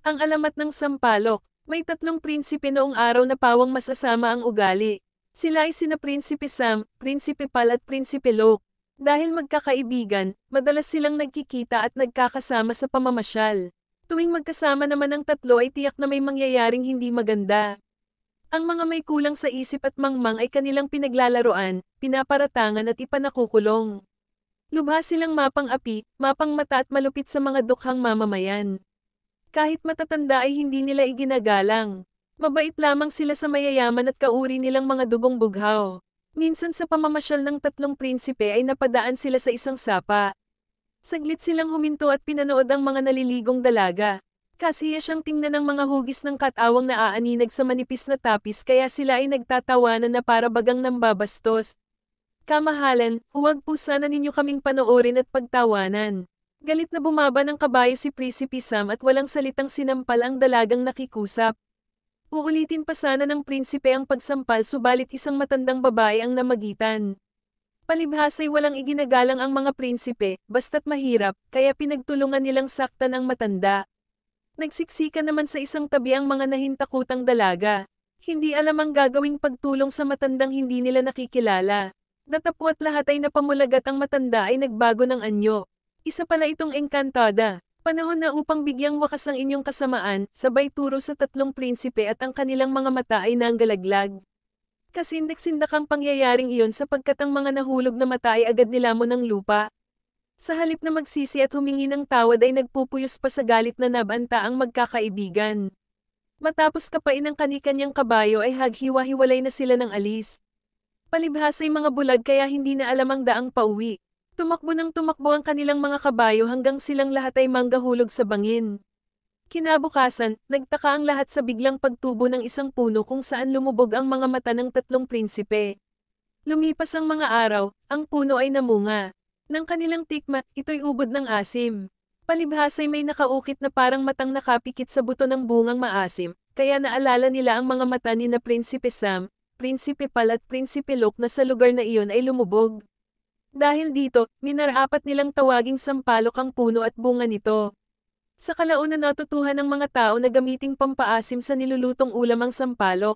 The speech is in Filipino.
Ang alamat ng sampalok, may tatlong prinsipe noong araw na pawang masasama ang ugali. Sila ay sina Prinsipe Sam, Prinsipe Pal at Prinsipe Lok. Dahil magkakaibigan, madalas silang nagkikita at nagkakasama sa pamamasyal. Tuwing magkasama naman ang tatlo ay tiyak na may mangyayaring hindi maganda. Ang mga may kulang sa isip at mangmang ay kanilang pinaglalaroan, pinaparatangan at ipanakukulong. Lubha silang mapang-api, mapang-mata at malupit sa mga dukhang mamamayan. Kahit matatanda ay hindi nila iginagalang. Mabait lamang sila sa mayayaman at kauri nilang mga dugong bughaw. Minsan sa pamamasyal ng tatlong prinsipe ay napadaan sila sa isang sapa. Saglit silang huminto at pinanood ang mga naliligong dalaga. Kasiya siyang tingnan ng mga hugis ng katawang naaaninag sa manipis na tapis kaya sila ay nagtatawanan na para bagang nambabastos. Kamahalan, huwag po sana ninyo kaming panoorin at pagtawanan. Galit na bumaba ng kabayo si Prinsipe Sam at walang salitang sinampal ang dalagang nakikusap. Uulitin pa sana ng prinsipe ang pagsampal subalit isang matandang babae ang namagitan. Palibhas ay walang iginagalang ang mga prinsipe, basta't mahirap, kaya pinagtulungan nilang saktan ang matanda. Nagsiksika naman sa isang tabi ang mga nahintakutang dalaga. Hindi alam ang gagawing pagtulong sa matandang hindi nila nakikilala. Datapwat lahat ay napamulagat ang matanda ay nagbago ng anyo. Isa pala itong engkantada. Panahon na upang bigyang wakas ang inyong kasamaan, sabay turo sa tatlong prinsipe at ang kanilang mga mata ay nanggalaglag. Kasindak-sindak ang pangyayaring iyon sapagkat ang mga nahulog na mata ay agad nilamon ng lupa. Sa halip na magsisi at humingi ng tawad ay nagpupuyos pa sa galit na nabanta ang magkakaibigan. Matapos kapain ang kani-kanyang kabayo ay haghiwa-hiwalay na sila ng alis. Palibhas ay mga bulag kaya hindi na alam ang daang pauwi. Tumakbo ng tumakbo ang kanilang mga kabayo hanggang silang lahat ay manggahulog sa bangin. Kinabukasan, nagtaka ang lahat sa biglang pagtubo ng isang puno kung saan lumubog ang mga mata ng tatlong prinsipe. Lumipas ang mga araw, ang puno ay namunga. Nang kanilang tikma, ito'y ubod ng asim. Palibhas ay may nakaukit na parang matang nakapikit sa buto ng bungang maasim, kaya naalala nila ang mga mata ni na Prinsipe Sam, Prinsipe Pal at Prinsipe Lok na sa lugar na iyon ay lumubog. Dahil dito, minarapat nilang tawaging sampalok ang puno at bunga nito. Sa kalaunan natutuhan ng mga tao na gamiting pampaasim sa nilulutong ulam ang sampalok.